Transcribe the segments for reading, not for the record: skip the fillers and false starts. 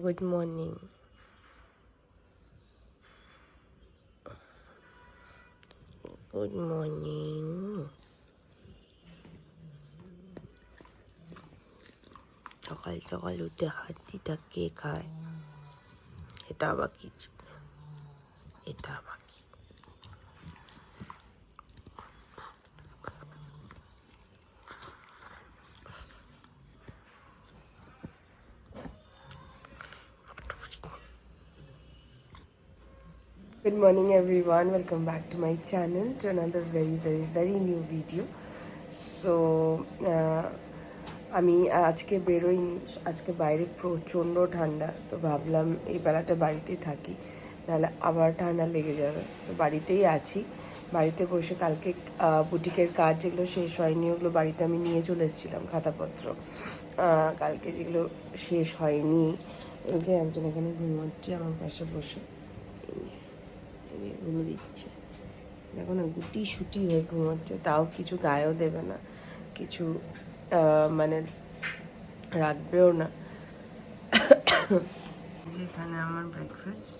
Good morning. Good morning. সকাল সকাল উঠে হাতিটা কে খায়? এটা আবার কি? এটা আবার কি? Good morning everyone, welcome back to my channel to another very new video. So আমি আজকে বেরোইনি, আজকে বাইরে প্রচণ্ড ঠান্ডা, তো ভাবলাম এই বেলাটা বাড়িতেই থাকি, নাহলে আবার ঠান্ডা লেগে যাবে। সো বাড়িতেই আছি, বাড়িতে বসে কালকে বুটিকের কাজ যেগুলো শেষ হয়নি ওগুলো বাড়িতে আমি নিয়ে চলে এসেছিলাম, খাতাপত্র কালকে যেগুলো শেষ হয়নি। এই যে একজন এখানে ঘুমোচ্ছে আমার পাশে বসে, ঘুমে দিচ্ছে, দেখো না গুটি সুটি হয়ে ঘুমোচ্ছে, তাও কিছু গায়েও দেবে না, কিছু মানে রাখবেও না। যেখানে আমার ব্রেকফাস্ট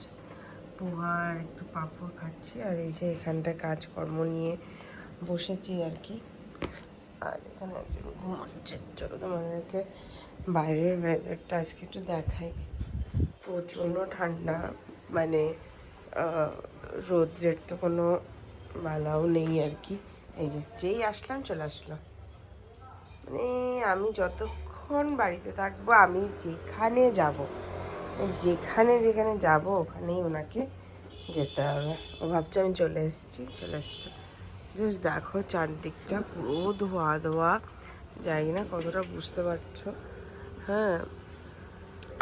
পোহা আর একটু পাঁপড় খাচ্ছি, আর এই যে এখানটায় কাজকর্ম নিয়ে বসেছি আর কি। আর এখানে একজন ঘুমাচ্ছে। চলো তোমাদেরকে বাইরের ওয়েদারটা আজকে একটু দেখাই। প্রচণ্ড ঠান্ডা, মানে রোদ্রের তো কোনো বালাও নেই আর কি। এই যে যেই আসলাম চলে আসলো, মানে আমি যতক্ষণ বাড়িতে থাকবো, আমি যেখানে যেখানে যাব ওখানেই ওনাকে যেতে হবে। ও ভাবছে আমি চলে এসেছি। জাস্ট দেখো চারদিকটা পুরো ধোয়া ধোয়া, জানি না কতটা বুঝতে পারছো। হ্যাঁ,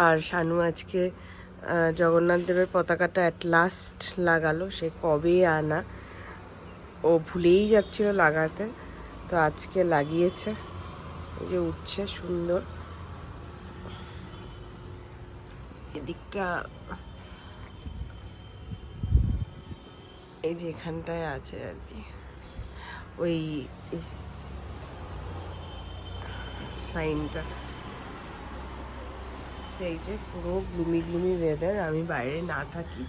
আর শানু আজকে জগন্নাথ দেবের পতাকাটা অ্যাট লাস্ট লাগালো, সে কবে আনা, ও ভুলেই যাচ্ছিল লাগাতে, তো আজকে লাগিয়েছে। এই যে উঠছে সুন্দর, এদিকটা এই যে এখানটায় আছে আর কি, ওই সাইনটা। এই যে পুরো গ্লুমি ওয়েদার, আমি বাইরে না থাকি,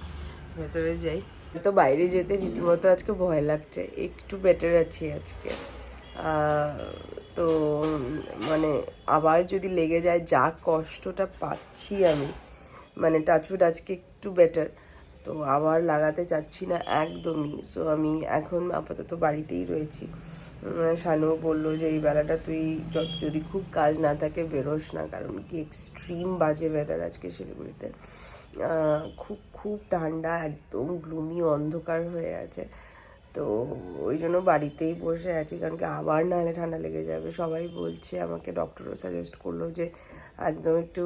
ভেতরে যাই। তো বাইরে যেতে রীতিমতো আজকে ভয় লাগছে, একটু বেটার আছি আজকে। তো মানে আবার যদি লেগে যায়, যা কষ্টটা পাচ্ছি আমি, মানে টাচউড আজকে একটু বেটার, তো আবার লাগাতে চাচ্ছি না একদমই। সো আমি এখন আপাতত বাড়িতেই রয়েছি। শানু বললো যে এই বেলাটা তুই যদি খুব কাজ না থাকে বেরোস না, কারণ কি এক্সট্রিম বাজে ওয়েদার আজকে শিলিগুড়িতে। খুব ঠান্ডা, একদম গ্লুমি অন্ধকার হয়ে আছে। তো ওই জন্য বাড়িতেই বসে আছি, কারণ কি আবার নাহলে ঠান্ডা লেগে যাবে। সবাই বলছে, আমাকে ডক্টরও সাজেস্ট করলো যে একদম একটু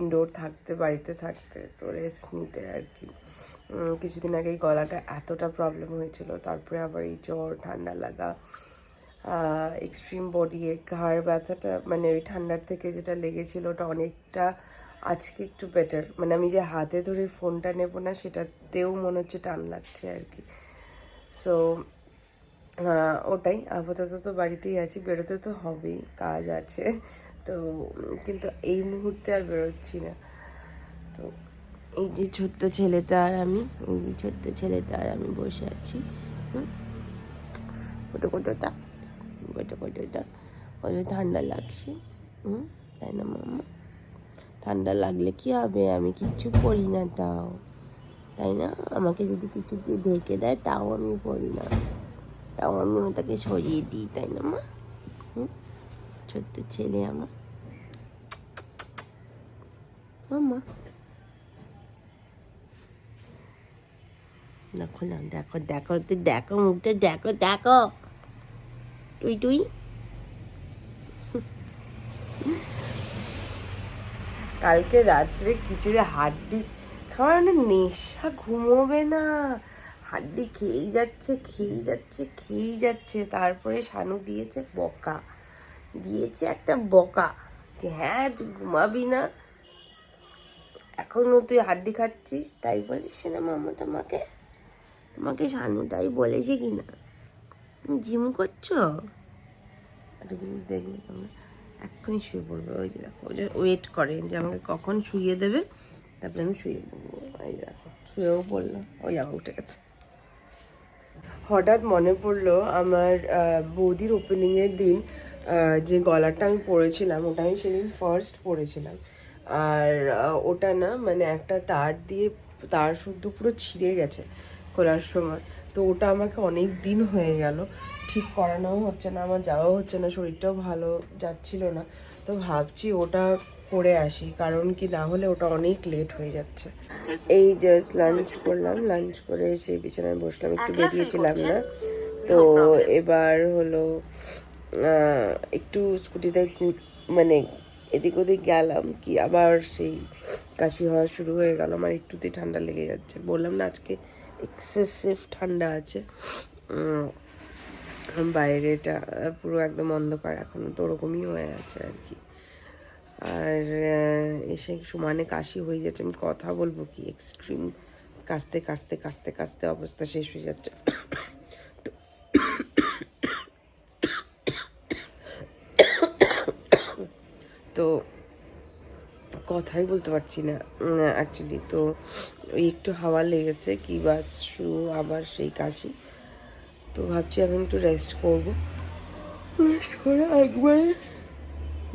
ইনডোর থাকতে, বাড়িতে থাকতে, তো রেস্ট নিতে আর কি। কিছুদিন আগেই গলাটা এতটা প্রবলেম হয়েছিল, তারপরে আবার এই জ্বর, ঠান্ডা লাগা, এক্সট্রিম বডি এক, ঘাড় ব্যথাটা, মানে ওই ঠান্ডার থেকে যেটা লেগেছিল ওটা অনেকটা আজকে একটু বেটার। মানে আমি যে হাতে ধরে ফোনটা নেবো না, সেটাতেও মনে হচ্ছে টান লাগছে আর কি। সো ওটাই, আপাতত তো বাড়িতেই আছি, বেরোতে তো হবেই, কাজ আছে তো, কিন্তু এই মুহূর্তে আর বেরোচ্ছি না। তো এই যে ছোট্ট ছেলেটা আর আমি বসে আছি। কোটোটা ওই ঠান্ডা লাগছে, তাই না মাম্মা? ঠান্ডা লাগলে কি হবে, আমি কিচ্ছু পরি না তাও, তাই না? আমাকে যদি কিছু দিয়ে ঢেকে দেয় তাও আমি পরি না, তাও আমি ওটাকে সরিয়ে দিই, তাই না মা? ছোট্ট ছেলে আমার মাম্মা। দেখো না, দেখো মুখটা, দেখো তুই কালকে রাত্রে খিচুড়ি হাড্ডি খাওয়ার না নেশা, ঘুমোবে না, হাড্ডি খেয়েই যাচ্ছে। তারপরে শানু দিয়েছে একটা বকা যে হ্যাঁ তুই ঘুমাবি না, এখনো তুই হাড্ডি খাচ্ছিস, তাই বলিস না মাম্মা তোমাকে শানু তাই বলেছে কিনা? জিম করছো? একটা জিনিস দেখবে তোমরা, এক্ষুনি শুয়ে পড়বে। ওই যে দেখো, ওই যে ওয়েট করে যে আমাকে কখন শুইয়ে দেবে, তারপরে আমি শুয়ে পড়বো। এই দেখো শুয়েও পড়লাম, ওই আবার উঠে গেছে। হঠাৎ মনে পড়লো আমার বৌদির ওপেনিংয়ের দিন যে গলাটা আমি পরেছিলাম, ওটা আমি সেদিন ফার্স্ট পরেছিলাম। আর ওটা না মানে একটা তার শুদ্ধ পুরো ছিঁড়ে গেছে খোলার সময়। তো ওটা আমাকে অনেক দিন হয়ে গেল, ঠিক করানোও হচ্ছে না, আমার যাওয়াও হচ্ছে না, শরীরটাও ভালো যাচ্ছিল না। তো ভাবছি ওটা করে আসি, কারণ কি না হলে ওটা অনেক লেট হয়ে যাচ্ছে। এই জাস্ট লাঞ্চ করলাম, লাঞ্চ করে এসে বিছানায় বসলাম, একটু বেরিয়েছিলাম না তো। এবার হলো একটু স্কুটিতে মানে এদিক ওদিক গেলাম, কি আবার সেই কাশি হওয়া শুরু হয়ে গেল। আমার একটুতেই ঠান্ডা লেগে যাচ্ছে, বললাম না আজকে এক্সেসিভ ঠান্ডা আছে। বাইরেটা পুরো একদম অন্ধকার, এখনও তো ওরকমই হয়ে আছে আর কি। আর এসে সমানে কাশি হয়ে যাচ্ছে, আমি কথা বলবো কি, এক্সট্রিম কাশতে কাশতে কাশতে কাশতে অবস্থা শেষ হয়ে যাচ্ছে। তো কথাই বলতে পারছি না অ্যাকচুয়ালি। তো ওই একটু হাওয়া লেগেছে কি বাস শুরু আবার সেই কাশি। তো ভাবছি এখন একটু রেস্ট করবো, রেস্ট করে একবার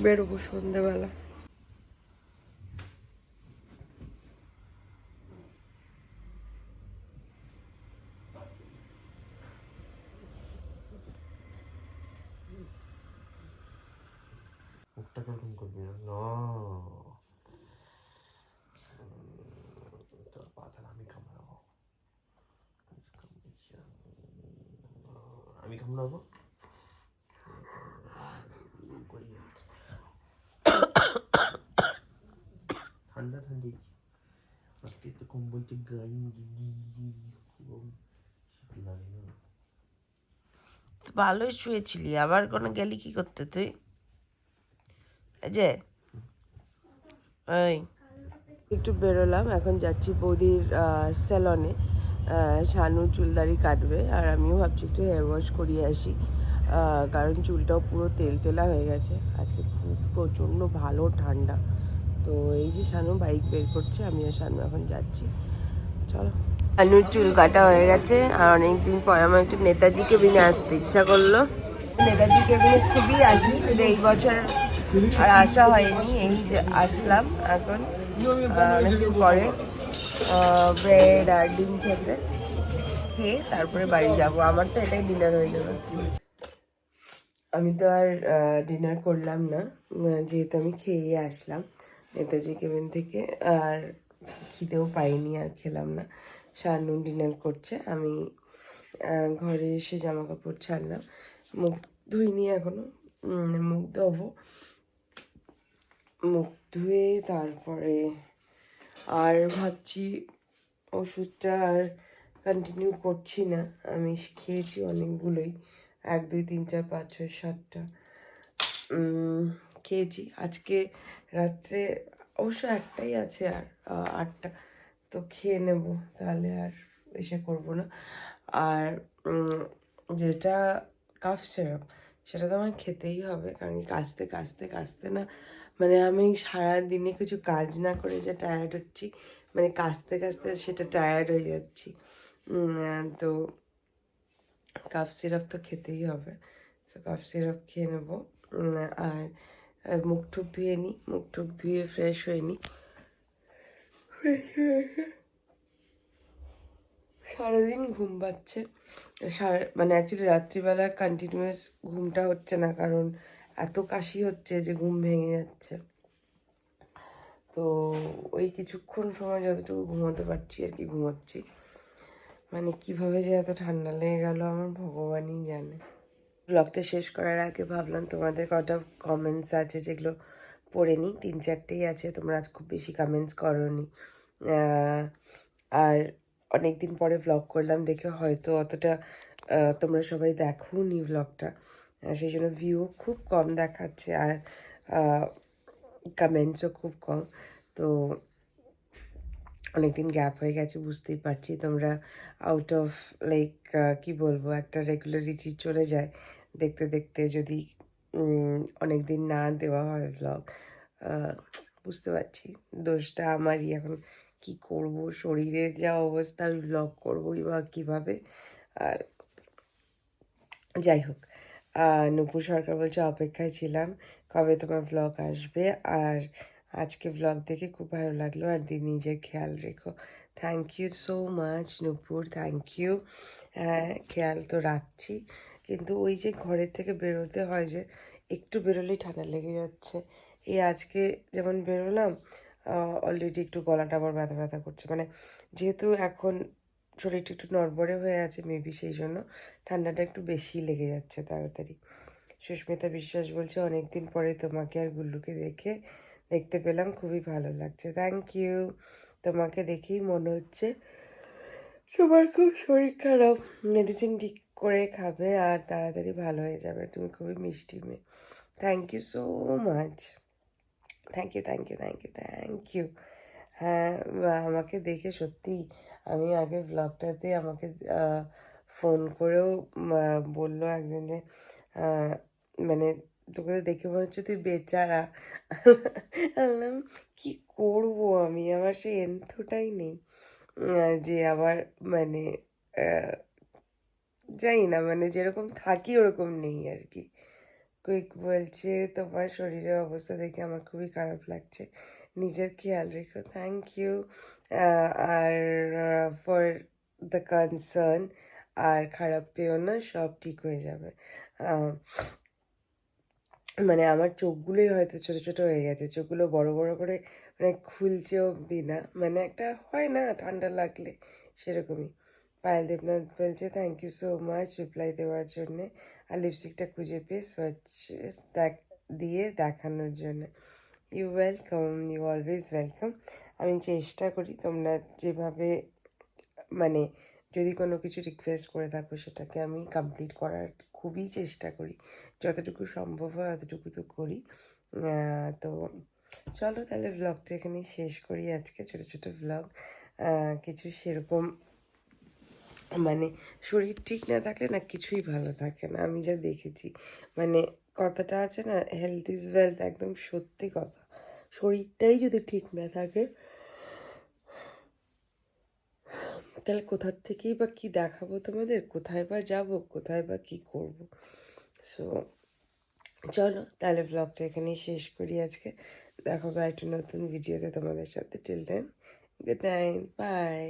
বেরোবো সন্ধ্যেবেলা। মুখটা কেমন করবি না না তোর পাতা আমি কামড়াবো, আমি কামড়াবো। ঠান্ডা ঠান্ডি আজকে তো কম্বলটি গায়ে ভালোই শুয়েছিলি, আবার কোনো গেলি কি করতে তুই? এই যে ওই একটু বেরোলাম, এখন যাচ্ছি বৌদির স্যালনে। শানু চুলদারি কাটবে, আর আমিও ভাবছি একটু হেয়ার ওয়াশ করিয়ে আসি, কারণ চুলটাও পুরো তেল তেলা হয়ে গেছে। আজকে খুব প্রচণ্ড ভালো ঠান্ডা। তো এই যে শানু বাইক বের করছে, আমিও শানু এখন যাচ্ছি, চলো। শানুর চুল কাটা হয়ে গেছে, আর অনেকদিন পর আমার একটু নেতাজি কেবিনে আসতে ইচ্ছা করলো। নেতাজি কেবিনে খুবই আসি, কিন্তু এই বছর আর আসা হয়নি, এই যে আসলাম এখন অনেকদিন পরে ব্রেড আর ডিম খেয়ে তারপরে বাড়ি যাব। আমার তো এটাই ডিনার হয়ে যাবে। আমি তো আর ডিনার করলাম না, যেহেতু আমি খেয়ে আসলাম নেতাজি কেবিন থেকে, আর খিদেও পাইনি, আর খেলাম না। শানু ডিনার করছে, আমি ঘরে এসে জামা কাপড় ছাড়লাম, মুখ ধুইনি এখনো, মুখ ধোবো, মুখ ধুয়ে তারপরে আর ভাবছি ওষুধটা আর কন্টিনিউ করছি না। আমি খেয়েছি অনেকগুলোই, 1 2 3 4 5 6 7টা খেয়েছি। আজকে রাত্রে অবশ্য একটাই আছে, আর 8টা তো খেয়ে নেব, তাহলে আর এসে করবো না। আর যেটা কাফ সিরাপ, সেটা তো আমার খেতেই হবে, কারণ কাশতে কাশতে কাশতে না, মানে আমি সারাদিনে কিছু কাজ না করে যে টায়ার্ড হচ্ছি, মানে কাশতে কাশতে সেটা টায়ার্ড হয়ে যাচ্ছি। তো কাফ সিরাপ তো খেতেই হবে, তো কাফ সিরাপ খেয়ে নেবো। আর মুখ টুক ধুয়ে নিই, মুখ টুক ধুয়ে ফ্রেশ হয়ে নিই। সারাদিন ঘুম পাচ্ছে, মানে অ্যাকচুয়ালি রাত্রিবেলা কন্টিনিউয়াস ঘুমটা হচ্ছে না, কারণ এত কাশি হচ্ছে যে ঘুম ভেঙে যাচ্ছে। তো ওই কিছুক্ষণ সময় যতটুকু ঘুমোতে পারছি আর কি ঘুমোচ্ছি। মানে কিভাবে যে এত ঠান্ডা লেগে গেল আমার ভগবানই জানে। ব্লগটা শেষ করার আগে ভাবলাম তোমাদের কটা কমেন্টস আছে যেগুলো পড়ে নিই, 3 4টেই আছে, তোমরা আজ খুব বেশি কমেন্টস করোনি। আর অনেক দিন পরে ভ্লগ করলাম দেখে হয়তো অতটা তোমরা সবাই দেখোনি ভ্লগটা, সেই জন্য ভিউ খুব কম দেখাচ্ছে, আর কমেন্টসও খুব কম। তো অনেকদিন গ্যাপ হয়ে গেছে, বুঝতেই পারছি। তোমরা আউট অফ লাইক কি বলবো, একটা রেগুলারিটি চলে যায় দেখতে দেখতে, যদি অনেক দিন না দেওয়া হয় ব্লগ। বুঝতে পারছি দোষটা আমারই। এখন কি করব, শরীরের যা অবস্থা, আমি ব্লগ করবোই বা কীভাবে। আর যাই হোক, নূপুর সরকার বলছে অপেক্ষায় ছিলাম কবে তোমার ব্লগ আসবে। আর আজকে ব্লগ দেখে খুব ভালো লাগলো, আর নিজের খেয়াল রেখো। Thank you so much Nupur, thank you. হ্যাঁ, খেয়াল তো রাখছি, কিন্তু ওই যে ঘরের থেকে বেরোতে হয়, যে একটু বেরোলেই ঠান্ডা লেগে যাচ্ছে। এই আজকে যেমন বেরোলাম, অলরেডি একটু গলাটা আবার ব্যথা ব্যথা করছে, মানে যেহেতু এখন শরীরটা একটু নড়বড়ে হয়ে আছে, মেবি সেই জন্য ঠান্ডাটা একটু বেশি লেগে যাচ্ছে তাড়াতাড়ি। সুস্মিতা বিশ্বাস বলছে অনেকদিন পরে তোমাকে আর গুল্লুকে দেখতে পেলাম, খুবই ভালো লাগছে। Thank you. তোমাকে দেখেই মনে হচ্ছে তোমার খুব শরীর খারাপ, মেডিসিন ঠিক করে খাবে আর তাড়াতাড়ি ভালো হয়ে যাবে। তুমি খুবই মিষ্টি মেয়ে। Thank you so much, thank you, thank you, thank you, thank you. হ্যাঁ, আমাকে দেখে সত্যিই, আমি আগের ব্লগটাতে আমাকে ফোন করেও বললো একজন যে মানে তোকে তো দেখে মনে হচ্ছে তুই বেচারা। বললাম কি করবো আমি, আমার সেই এন্থটাই নেই যে আবার মানে জানি না, মানে যেরকম থাকি ওরকম নেই আর কি। কুইক বলছে তোমার শরীরের অবস্থা দেখে আমার খুবই খারাপ লাগছে, নিজের খেয়াল রেখো। Thank you. আর ফর দ্য কনসার্ন, আর খারাপ পেও না, সব ঠিক হয়ে যাবে। মানে আমার চোখগুলোই হয়তো ছোট ছোট হয়ে গেছে, চোখগুলো বড় বড় করে মানে খুলছে অবধি না, মানে একটা হয় না ঠান্ডা লাগলে সেরকমই। পায়েল দেবনাথ বলছে thank you so much reply দেওয়ার জন্যে, আর লিপস্টিকটা খুঁজে পেয়ে সোয়াচেস দিয়ে দেখানোর জন্য। You welcome, you always welcome. আমি চেষ্টা করি তোমরা যেভাবে মানে যদি কোনো কিছু রিকোয়েস্ট করে থাকো সেটাকে আমি কমপ্লিট করার খুবই চেষ্টা করি, যতটুকু সম্ভব হয় অতটুকু তো করি। তো চলো তাহলে ভ্লগটা এখানেই শেষ করি, আজকে ছোটো ছোটো ভ্লগ। কিছু সেরকম মানে শরীর ঠিক না থাকলে না কিছুই ভালো থাকে না, আমি যা দেখেছি। মানে কথাটা আছে না, হেলথ ইজ ওয়েলথ, একদম সত্যি কথা। শরীরটাই যদি ঠিক না থাকে তাহলে কোথার থেকেই বা কী দেখাবো তোমাদের, কোথায় বা যাব, কোথায় বা কী করব। সো চলো তাহলে ব্লগটা এখানেই শেষ করি আজকে। দেখো একটা নতুন ভিডিওতে তোমাদের সাথে। Till then, good night, by.